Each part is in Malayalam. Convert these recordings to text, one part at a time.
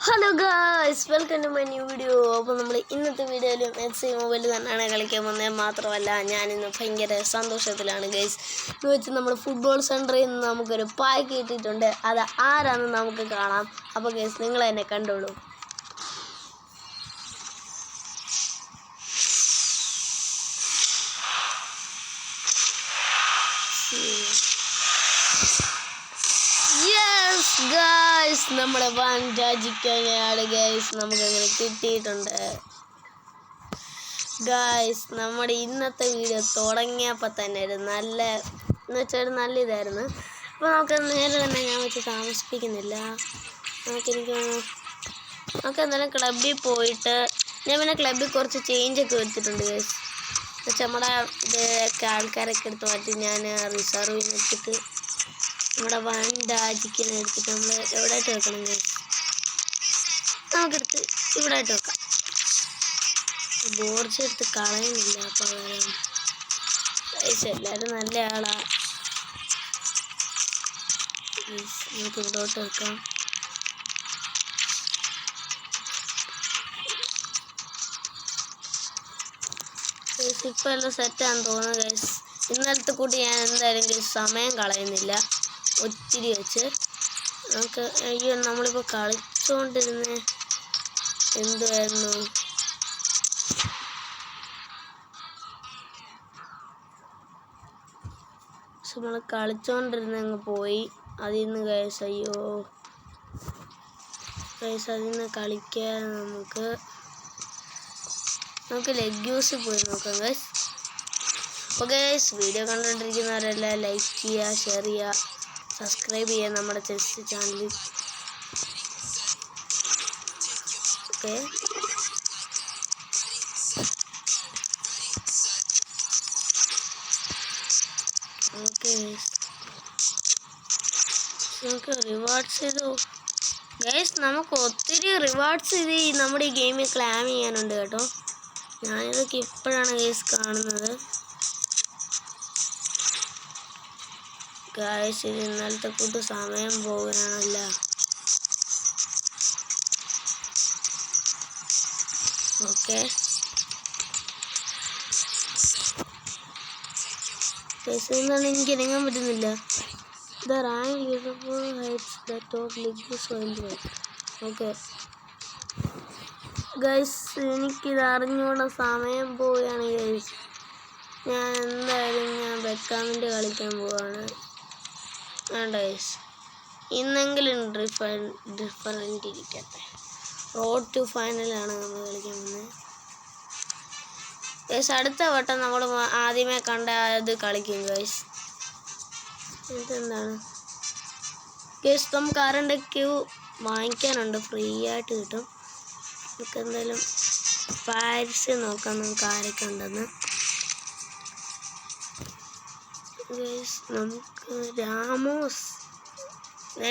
Hello guys, welcome to my new video. അപ്പോൾ നമ്മൾ ഇന്നത്തെ വീഡിയോയിലും എക്സി മൊബൈൽ തന്നെയാണ് കളിക്കാൻ വന്നത്. മാത്രമല്ല ഞാനിന്ന് ഭയങ്കര സന്തോഷത്തിലാണ് ഗൈസ്. എന്ന് വെച്ചാൽ നമ്മൾ ഫുട്ബോൾ സെൻറ്ററിൽ നിന്ന് നമുക്കൊരു പായ്ക്ക് കിട്ടിയിട്ടുണ്ട്. അത് ആരാണെന്ന് നമുക്ക് കാണാം. അപ്പോൾ ഗൈസ്, നിങ്ങൾ എന്നെ കണ്ടോളൂ. ഗായ്സ്, നമ്മുടെ വാൻഡാജിക്കാണ് ഗായ്സ്, നമുക്കങ്ങനെ കിട്ടിയിട്ടുണ്ട് ഗായ്സ്. നമ്മുടെ ഇന്നത്തെ വീഡിയോ തുടങ്ങിയപ്പോൾ തന്നെ ഒരു നല്ല നല്ല ഇതായിരുന്നു. അപ്പോൾ നമുക്ക് നേരെ തന്നെ ഞാൻ വെച്ച് താമസിപ്പിക്കുന്നില്ല. നമുക്ക് എന്തായാലും ക്ലബ്ബിൽ പോയിട്ട് ഞാൻ പിന്നെ ക്ലബ്ബിൽ കുറച്ച് ചേഞ്ചൊക്കെ വരുത്തിയിട്ടുണ്ട് ഗായ്സ്. എന്നുവെച്ചാൽ നമ്മുടെ ഇതൊക്കെ ആൾക്കാരൊക്കെ എടുത്ത് മാറ്റി ഞാൻ റിസർവ് ചെയ്തിട്ട് നമ്മുടെ വാൻഡാജിക്കിനെ എടുത്തിട്ട് നമ്മൾ എവിടെയായിട്ട് വെക്കണം ഗൈസ്? നമുക്കെടുത്ത് ഇവിടെ ആയിട്ട് വെക്കാം. ബോർഡ്സ് എടുത്ത് കളയുന്നില്ല. അപ്പോൾ ഗൈസ് എല്ലാവരും നല്ല ആളാ. നമുക്ക് ഇവിടോട്ട് വെക്കാം. ഗൈസ് ഇപ്പോൾ എല്ലാം സെറ്റാന്ന് തോന്നുന്നു ഗൈസ്. ഇന്നലത്തെ കൂട്ടി ഞാൻ എന്തായാലും ഗൈസ് സമയം കളയുന്നില്ല. ഒത്തിരി വെച്ച് നമുക്ക് അയ്യോ നമ്മളിപ്പോൾ കളിച്ചുകൊണ്ടിരുന്ന എന്തുവായിരുന്നു? നമ്മൾ കളിച്ചുകൊണ്ടിരുന്നങ്ങ് പോയി അതിൽ നിന്ന് ഗൈസ്. അയ്യോ ഗൈസ്, അതിൽ നിന്ന് കളിക്കാൻ നമുക്ക് ലെഗ് യൂസ് പോയി നോക്കാം ഗൈസ്. അപ്പോൾ ഗൈസ്, വീഡിയോ കണ്ടുകൊണ്ടിരിക്കുന്നവരെല്ലാം ലൈക്ക് ചെയ്യുക, ഷെയർ ചെയ്യുക, സബ്സ്ക്രൈബ് ചെയ്യുക നമ്മുടെ ചെസ് ചാനൽ. ഓക്കെ, നമുക്ക് റിവാർഡ്സ് ചെയ്തു ഗൈസ്. നമുക്ക് ഒത്തിരി റിവാർഡ്സ് ഇത് നമ്മുടെ ഈ ഗെയിമിൽ ക്ലെയിം ചെയ്യാനുണ്ട് കേട്ടോ. ഞാനിതൊക്കെ ഇപ്പോഴാണ് ഗൈസ് കാണുന്നത്. ഗൈസ്, ഇത് ഇന്നലത്തെ കൂട്ട് സമയം പോവുകയാണല്ല. ഓക്കെ ഗൈസ്, എന്താണ് എനിക്ക് ഇറങ്ങാൻ പറ്റുന്നില്ല. The rank Liverpool heights the top league. Okay guys, എനിക്കിത് അറിഞ്ഞുകൊണ്ട് സമയം പോവുകയാണ് ഗൈസ്. ഞാൻ എന്തായാലും ബെക്കാമിൻ്റെ കളിക്കാൻ പോവാണ്. വേണ്ട ഗൈസ്, ഇന്നെങ്കിലും ഡിഫറൻറ്റ് ഇരിക്കട്ടെ. റോഡ് ടു ഫൈനലാണ് നമ്മൾ കളിക്കാൻ പോകുന്നത് ഗൈസ്. അടുത്ത വട്ടം നമ്മൾ ആദ്യമേ കണ്ട അത് കളിക്കും ഗൈസ്. ഇതെന്താണ് ഗൈസ്? നമുക്ക് ആരുടെ ക്യൂ വാങ്ങിക്കാനുണ്ട്, ഫ്രീ ആയിട്ട് കിട്ടും. നമുക്ക് എന്തായാലും പാരിസ് നോക്കാം നമുക്ക് ആരൊക്കെ ഉണ്ടെന്ന് ഗൈസ്. നമുക്ക് രാമോസ്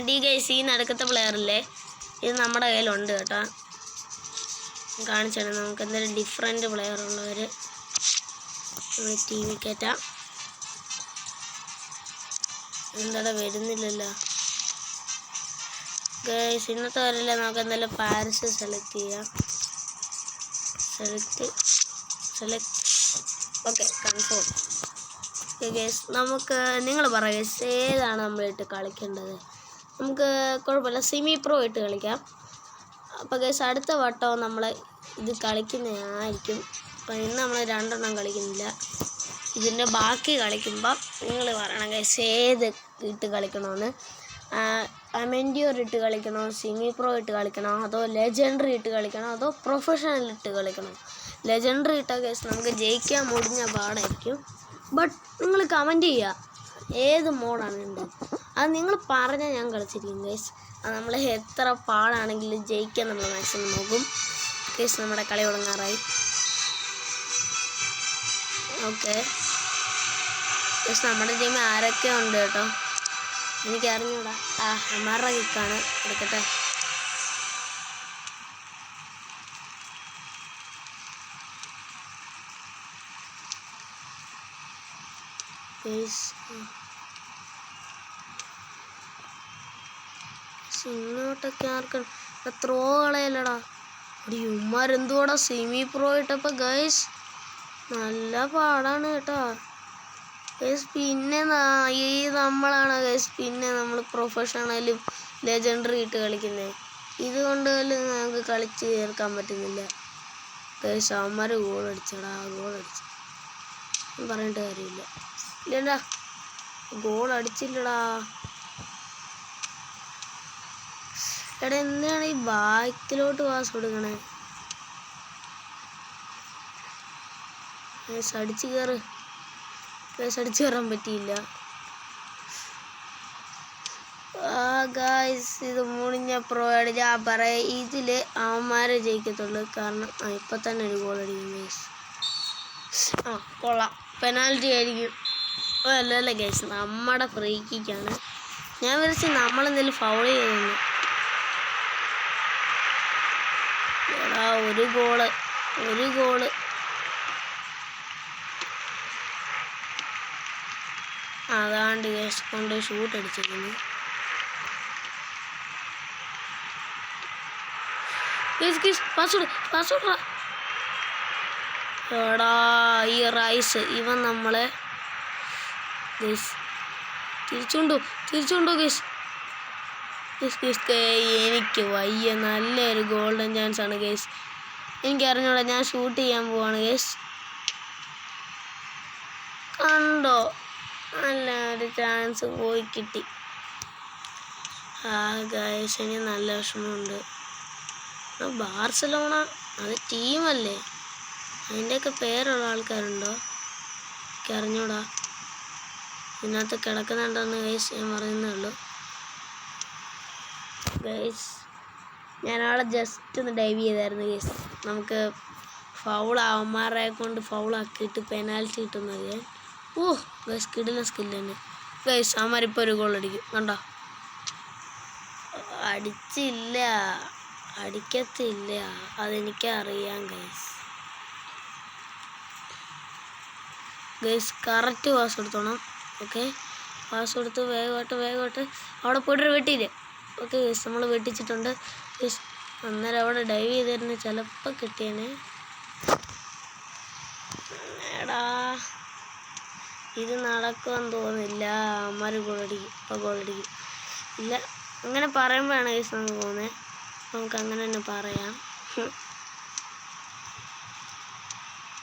ഡി ഗൈസ്, ഈ നടുക്കത്തെ പ്ലെയറില്ലേ, ഇത് നമ്മുടെ കയ്യിലുണ്ട് കേട്ടോ. കാണിച്ചാണ് നമുക്ക് എന്തായാലും ഡിഫറെൻറ്റ് പ്ലെയർ ഉള്ളവർ നമ്മൾ ടീമിൽ കയറ്റാം. എന്താ വരുന്നില്ലല്ലോ ഗൈസ്. ഇന്നത്തെ വരല്ലേ, നമുക്ക് എന്തായാലും പാരിസ് സെലക്ട് ചെയ്യാം. Select okay, confirm. Okay guys, നമുക്ക് നിങ്ങൾ പറ ഗൈസ്, ഏതാണ് നമ്മളിട്ട് കളിക്കേണ്ടത്? നമുക്ക് കുഴപ്പമില്ല, സെമി പ്രോ ഇട്ട് കളിക്കാം. അപ്പോൾ ഗൈസ്, അടുത്ത വട്ടവും നമ്മൾ ഇത് കളിക്കുന്നതായിരിക്കും. അപ്പോൾ ഇന്ന് നമ്മൾ രണ്ടെണ്ണം കളിക്കുന്നില്ല. ഇതിൻ്റെ ബാക്കി കളിക്കുമ്പോൾ നിങ്ങൾ പറയണം ഗൈസ് ഏത് ഇട്ട് കളിക്കണമെന്ന്. അമെൻഡ്യൂർ ഇട്ട് കളിക്കണോ, സെമി പ്രോ ഇട്ട് കളിക്കണോ, അതോ ലെജൻഡറി ഇട്ട് കളിക്കണോ, അതോ പ്രൊഫഷണൽ ഇട്ട് കളിക്കണോ? ലെജൻഡറി ഇട്ടാൽ ഗൈസ് നമുക്ക് ജയിക്കാൻ മുടിഞ്ഞ പാടായിരിക്കും. ബട്ട് നിങ്ങൾ കമൻറ്റ് ചെയ്യുക ഏത് മോഡാണ് ഉണ്ട്. അത് നിങ്ങൾ പറഞ്ഞാൽ ഞാൻ കളിച്ചിരിക്കും ഗൈസ്. അത് നമ്മൾ എത്ര പാടാണെങ്കിലും ജയിക്കാൻ നമ്മൾ മാക്സിമം നോക്കും ഗൈസ്. നമ്മുടെ കളി തുടങ്ങാറായി. ഓക്കെ ഗൈസ്, നമ്മുടെ ടീമിൽ ആരൊക്കെ ഉണ്ട് കേട്ടോ എനിക്കറിഞ്ഞൂടാ. ഹമാറ കിക്കാണ്, എടുക്കട്ടെ. ഇങ്ങോട്ടൊക്കെ ആർക്കും ത്രോ കളയല്ലടാ. ഒരു യുമാരെന്തുവാടാ സെമി പ്രോ ഇട്ടപ്പോൾ ഗൈസ് നല്ല പാടാണ് കേട്ടോ ഗൈസ്. പിന്നെ ഈ നമ്മളാണ് ഗൈസ് പിന്നെ നമ്മൾ പ്രൊഫഷണലും ലെജൻഡറി ഇട്ട് കളിക്കുന്നത്. ഇതുകൊണ്ട് നമുക്ക് കളിച്ച് തീർക്കാൻ പറ്റുന്നില്ല ഗൈസ്. അവന്മാർ ഗോളടിച്ചടാ, ഗോളടിച്ചു പറഞ്ഞിട്ട് കാര്യമില്ല. ഇല്ലടാ ഗോളടിച്ചില്ലടാ. എടാ എന്തിനാണ് ഈ ബാക്കിലോട്ട് പാസ് കൊടുക്കണേ? അടിച്ചു കയറ്. അടിച്ചു കയറാൻ പറ്റിയില്ല. ഗായ്സ് ഇത് മുടിഞ്ഞ പ്രോയാണ്. ഞാൻ പറയാം ഇതിൽ അവന്മാരെ ജയിക്കത്തുള്ളൂ. കാരണം ഇപ്പം തന്നെ ഒരു ഗോൾ അടിക്കും ഗൈസ്. കൊള്ളാം, പെനാൽറ്റി ആയിരിക്കും. അല്ലല്ല ഗൈസ്, നമ്മുടെ ഫ്രീ കിക്കാണ്. ഞാൻ വിചാരിച്ചു നമ്മളെന്തെങ്കിലും ഫൗൾ ചെയ്തു. എടാ ഒരു ഗോള് അതാണ്ട് ഗൈസ് കൊണ്ട് ഷൂട്ട് അടിച്ചിരിക്കുന്നു. എടാ ഈ റൈസ് ഇവൻ നമ്മളെ ഗൈസ് തിരിച്ചുകൊണ്ടോ ഗൈസ്. എനിക്ക് വയ്യ. നല്ലൊരു ഗോൾഡൻ ചാൻസ് ആണ് ഗൈസ്. എനിക്കറിഞ്ഞൂടാ, ഞാൻ ഷൂട്ട് ചെയ്യാൻ പോവാണ് ഗൈസ്. കണ്ടോ, നല്ലൊരു ചാൻസ് പോയി കിട്ടി. ഗൈസ് എനിക്ക് നല്ല വിഷമമുണ്ട്. ബാർസലോണ അത് ടീമല്ലേ, അതിൻ്റെയൊക്കെ പേരുള്ള ആൾക്കാരുണ്ടോ എനിക്ക് അറിഞ്ഞൂടാ. ഇതിനകത്ത് കിടക്കുന്നുണ്ടെന്ന് ഗൈസ് ഞാൻ പറയുന്നേ ഉള്ളൂ ഗൈസ്. ഞാനവിടെ ജസ്റ്റ് ഒന്ന് ഡൈവ് ചെയ്തായിരുന്നു ഗൈസ്. നമുക്ക് അവന്മാരെ കൊണ്ട് ഫൗളാക്കിയിട്ട് പെനാൽറ്റി കിട്ടുന്നത്. ഗൈസ് കിടിലൻ സ്കില്ല് തന്നെ ഗൈസ്. അവന്മാരിപ്പോൾ ഒരു ഗോൾ അടിക്കും കണ്ടോ. അടിക്കത്തില്ല അതെനിക്കറിയാം ഗൈസ്. കറക്റ്റ് പാസ് കൊടുത്തോണം. ഓക്കെ, പാസ് കൊടുത്ത് വേഗമായിട്ട് അവിടെ പോയിട്ടൊരു വെട്ടിയില്ലേ. ഓക്കെ ഗൈസ്, നമ്മൾ വെട്ടിച്ചിട്ടുണ്ട് ഗൈസ്. അന്നേരം അവിടെ ഡൈവ് ചെയ്തിരുന്ന് ചിലപ്പോൾ കിട്ടിയേനെ. എടാ ഇത് നടക്കുമെന്ന് തോന്നുന്നില്ല. അമ്മമാർ ഗോളടിക്കും ഇല്ല. അങ്ങനെ പറയുമ്പോഴാണ് ഗൈസ് നമുക്ക് പോകുന്നത്. നമുക്ക് അങ്ങനെ തന്നെ പറയാം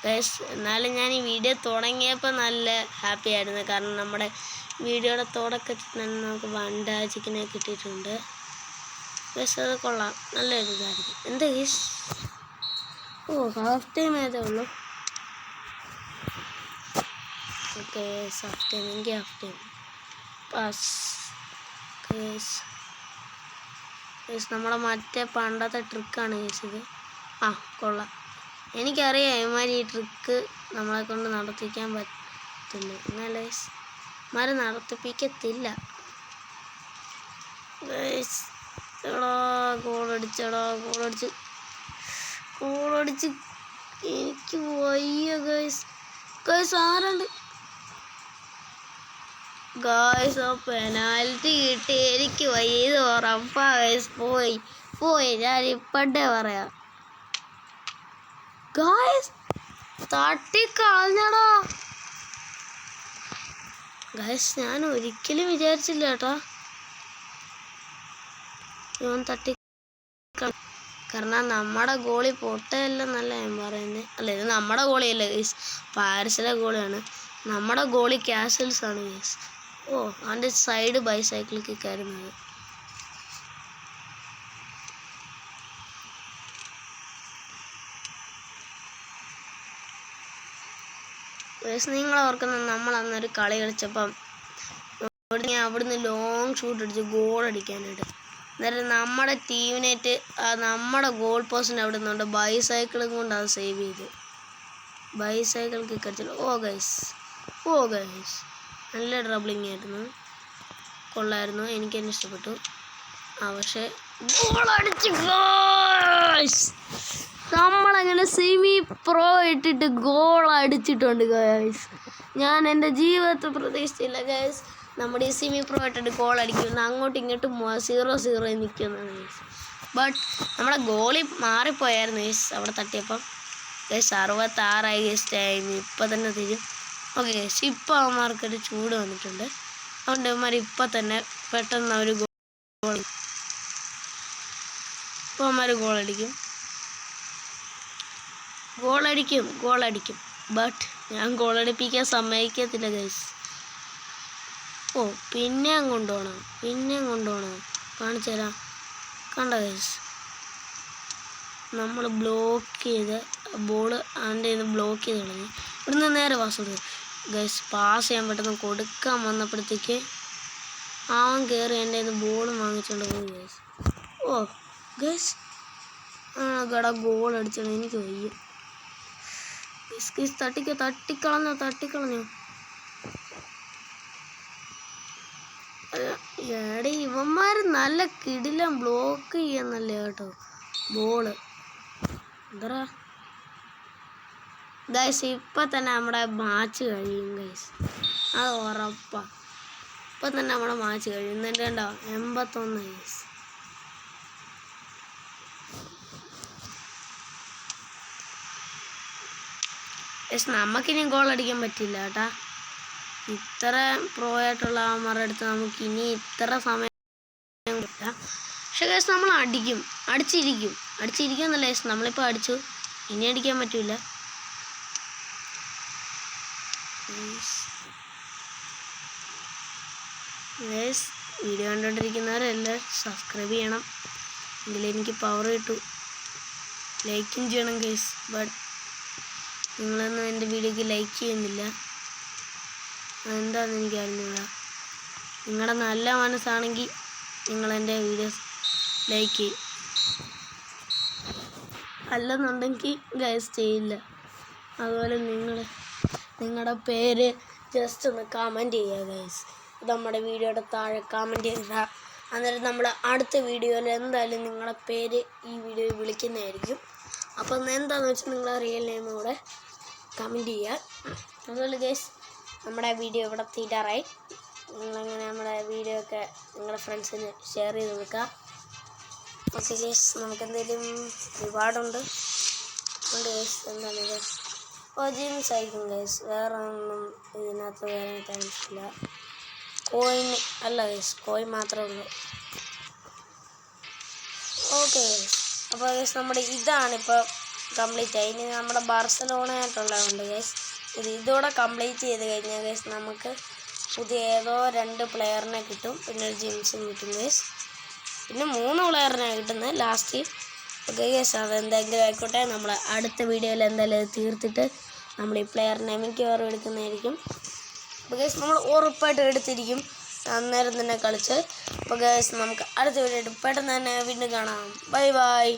ഗൈസ്. എന്നാലും ഞാൻ ഈ വീഡിയോ തുടങ്ങിയപ്പോൾ നല്ല ഹാപ്പി ആയിരുന്നു. കാരണം നമ്മുടെ വീഡിയോയുടെ തുടക്കത്തിൽ തന്നെ നമുക്ക് വണ്ട ചിക്കനെ കിട്ടിയിട്ടുണ്ട് ഗൈസ്. അത് കൊള്ളാം, നല്ലൊരു ഇതായിരുന്നു. എന്താ ഗൈസ്? ഹാഫ് ടൈം ആയതേ ഉള്ളൂ. ഓക്കെ ഹാഫ് ടൈം, എനിക്ക് ഹാഫ് ടൈം പാസ് ഗൈസ്. നമ്മളെ മറ്റേ പണ്ടത്തെ ട്രിക്കാണ് ഗൈസ് ഇത്. കൊള്ളാം. എനിക്കറിയാം ഇവന്മാർ ഈ ട്രിക്ക് നമ്മളെ കൊണ്ട് നടത്തിക്കാൻ പറ്റുന്നു. എന്നാൽ ഗൈസ് ഇവന്മാർ നടത്തിപ്പിക്കത്തില്ല ഗൈസ്. ഗോളടിച്ച് എനിക്ക് വയ്യ ഗൈസ്. ആരുണ്ട് ഗൈസ്? പെനാൽറ്റി കിട്ടി, എനിക്ക് വയ്യ. ഇത് ഉറപ്പാ ഗൈസ്. പോയി ഞാൻ ഇപ്പഴേ പറയാം ഗൈസ്. തട്ടിക്കളഞ്ഞടാ ഗൈസ്. ഞാൻ ഒരിക്കലും വിചാരിച്ചില്ല കേട്ടോ ഇവൻ കാരണം നമ്മുടെ ഗോളി പൊട്ടയല്ലെന്നല്ല ഞാൻ പറയുന്നത്. അല്ല, ഇത് നമ്മുടെ ഗോളിയല്ല ഗൈസ്, പാരിസിലെ ഗോളിയാണ്. നമ്മുടെ ഗോളി കാസൽസ് ആണ് ഗൈസ്. അവൻ്റെ സൈഡ് ബൈസൈക്കിൾ കിക്കായിരുന്നത്. ഗൈസ് നിങ്ങൾ ഓർക്കുന്നത് നമ്മൾ അന്നൊരു കളി കളിച്ചപ്പം അവിടുന്ന് ലോങ് ഷൂട്ട് അടിച്ച് ഗോൾ അടിക്കാനായിട്ട്. അന്നേരം നമ്മുടെ ടീമിനേറ്റ് നമ്മുടെ ഗോൾ പോസ്റ്റിന് അവിടെ നിന്നുണ്ട് ബൈസൈക്കിളും കൊണ്ട് അത് സേവ് ചെയ്ത് ബൈസൈക്കിൾ കിക്ക് അടിച്ചിട്ട്. ഗൈസ് നല്ല ഡ്രബിളിങ് ആയിരുന്നു, കൊള്ളായിരുന്നു, എനിക്ക് തന്നെ ഇഷ്ടപ്പെട്ടു. പക്ഷേ ഗോൾ അടിച്ച് നമ്മളങ്ങനെ സെമി പ്രോ ഇട്ടിട്ട് ഗോൾ അടിച്ചിട്ടുണ്ട് ഗൈസ്. ഞാൻ എൻ്റെ ജീവിതത്തിൽ പ്രതീക്ഷിച്ചില്ല ഗൈസ് നമ്മുടെ ഈ സെമി പ്രോ ഇട്ടിട്ട് ഗോൾ അടിക്കുമെന്ന്. അങ്ങോട്ടും ഇങ്ങോട്ടും 0-0 നിൽക്കുന്നതാണ് ഗൈസ്. ബട്ട് നമ്മുടെ ഗോളി മാറിപ്പോയായിരുന്നു ഗൈസ് അവിടെ തട്ടിയപ്പം. ഗൈസ് 66 ഗൈസ് ടൈം ഇപ്പം തന്നെ തരും. ഓക്കെ ഗൈസ് ഇപ്പം അവന്മാർക്കൊരു ചൂട് വന്നിട്ടുണ്ട്. അതുകൊണ്ട് അവന്മാർ ഇപ്പം തന്നെ പെട്ടെന്ന് അവർ ഗോൾ ഇപ്പോൾ അവന്മാർ ഗോളടിക്കും. ബട്ട് ഞാൻ ഗോളടിപ്പിക്കാൻ സമ്മതിക്കത്തില്ല ഗൈസ്. ഓ പിന്നെയും കൊണ്ടുപോകണം കാണിച്ചു തരാം. കണ്ട ഗൈസ് നമ്മൾ ബ്ലോക്ക് ചെയ്ത് ബോൾ അവൻ്റെ ഇത് ബ്ലോക്ക് ചെയ്ത് കളഞ്ഞു. ഇവിടുന്ന് നേരെ പാസ് കൊടുത്തു ഗൈസ്. പാസ് ചെയ്യാൻ പെട്ടെന്ന് കൊടുക്കാൻ വന്നപ്പോഴത്തേക്ക് അവൻ കയറി എൻ്റെ ഇത് ബോൾ വാങ്ങിച്ചുകൊണ്ട് പോയി ഗൈസ്. ഓ ഗൈസ് കട ഗോൾ അടിച്ചത് എനിക്ക് വയ്യ ഗൈസ്. തട്ടിക്കളഞ്ഞു. എടേ ഇവന്മാർ നല്ല കിടിലം ബ്ലോക്ക് ചെയ്യുന്നല്ലേ കേട്ടോ ബോള്. എന്താ ഗൈസ് ഇപ്പം തന്നെ നമ്മുടെ മാച്ച് കഴിയും ഗൈസ്, അത് ഉറപ്പാണ്. ഇപ്പം തന്നെ നമ്മുടെ മാച്ച് കഴിയും. എന്നിട്ട് കണ്ടോ 81 ഗൈസ്. ഗൈസ് നമുക്കിനി ഗോൾ അടിക്കാൻ പറ്റില്ല കേട്ടാ. ഇത്ര പ്രോ ആയിട്ടുള്ള അവന്മാരുടെ അടുത്ത് നമുക്കിനി ഇത്ര സമയം കിട്ടില്ല. പക്ഷെ ഗൈസ് നമ്മൾ അടിച്ചിരിക്കും എന്നല്ല ഗൈസ്. നമ്മളിപ്പോൾ അടിച്ചു, ഇനി അടിക്കാൻ പറ്റില്ല. ഗൈസ് വീഡിയോ കണ്ടുകൊണ്ടിരിക്കുന്നവരെല്ലാം സബ്സ്ക്രൈബ് ചെയ്യണം, എങ്കിലേ എനിക്ക് പവർ കിട്ടൂ. ലൈക്കും ചെയ്യണം ഗൈസ്. ബട്ട് നിങ്ങളൊന്നും എൻ്റെ വീഡിയോക്ക് ലൈക്ക് ചെയ്യുന്നില്ല, അതെന്താണെന്ന് എനിക്ക് അറിഞ്ഞില്ല. നിങ്ങളുടെ നല്ല മനസ്സാണെങ്കിൽ നിങ്ങളെൻ്റെ വീഡിയോസ് ലൈക്ക് ചെയ്യും, അല്ലെന്നുണ്ടെങ്കിൽ ഗൈസ് ചെയ്യില്ല. അതുപോലെ നിങ്ങളുടെ പേര് ജസ്റ്റ് ഒന്ന് കമൻറ്റ് ചെയ്യുക ഗൈസ്. നമ്മുടെ വീഡിയോയുടെ താഴെ കമൻറ്റ് ചെയ്യുക. അന്നേരം നമ്മൾ അടുത്ത വീഡിയോയിൽ എന്തായാലും നിങ്ങളുടെ പേര് ഈ വീഡിയോയിൽ വിളിക്കുന്നതായിരിക്കും. അപ്പം എന്താണെന്ന് വെച്ചാൽ നിങ്ങളെ റിയൽ നെയിം കൂടെ കമൻറ്റ് ചെയ്യുക. അതുപോലെ ഗൈസ് നമ്മുടെ വീഡിയോ ഇവിടെ തീരാറായി. നിങ്ങളങ്ങനെ നമ്മുടെ വീഡിയോ ഒക്കെ നിങ്ങളുടെ ഫ്രണ്ട്സിന് ഷെയർ ചെയ്ത് കൊടുക്കുക. ഓക്കെ ഗൈസ് നമുക്കെന്തെങ്കിലും റിവാർഡുണ്ട് ഗൈസ്. എന്താണിത്? ജീൻസ് ആയിരിക്കും ഗൈസ്, വേറെ ഒന്നും ഇതിനകത്ത് വേറെ കാണിച്ചില്ല. കോയിൻ അല്ല ഗൈസ്, കോയിൻ മാത്രമേ ഉള്ളൂ. ഓക്കെ ഗൈസ് അപ്പോൾ ഗൈസ് നമ്മുടെ ഇതാണിപ്പോൾ കംപ്ലീറ്റ് ആയി. ഇനി നമ്മുടെ ബാർസലോണയായിട്ടുള്ളതുണ്ട് ഗൈസ്. ഇതോടെ കംപ്ലീറ്റ് ചെയ്ത് കഴിഞ്ഞാൽ ഗൈസ് നമുക്ക് പുതിയ ഏതോ 2 പ്ലെയറിനെ കിട്ടും, പിന്നെ ഒരു ജിംസും കിട്ടും ഗൈസ്. പിന്നെ 3 പ്ലെയറിനാണ് കിട്ടുന്നത് ലാസ്റ്റ്. ഓക്കെ ഗൈസ് അതെന്തെങ്കിലും ആയിക്കോട്ടെ, നമ്മൾ അടുത്ത വീഡിയോയിൽ എന്തായാലും തീർത്തിട്ട് നമ്മൾ ഈ പ്ലെയറിനെ മിക്കവാറും എടുക്കുന്നതായിരിക്കും. അപ്പോൾ ഗൈസ് നമ്മൾ ഉറപ്പായിട്ട് എടുത്തിരിക്കും അന്നേരം തന്നെ കളിച്ച്. അപ്പോൾ ഗൈസ് നമുക്ക് അടുത്ത വീഡിയോ പെട്ടെന്ന് തന്നെ വീണ്ടും കാണാം. ബൈ.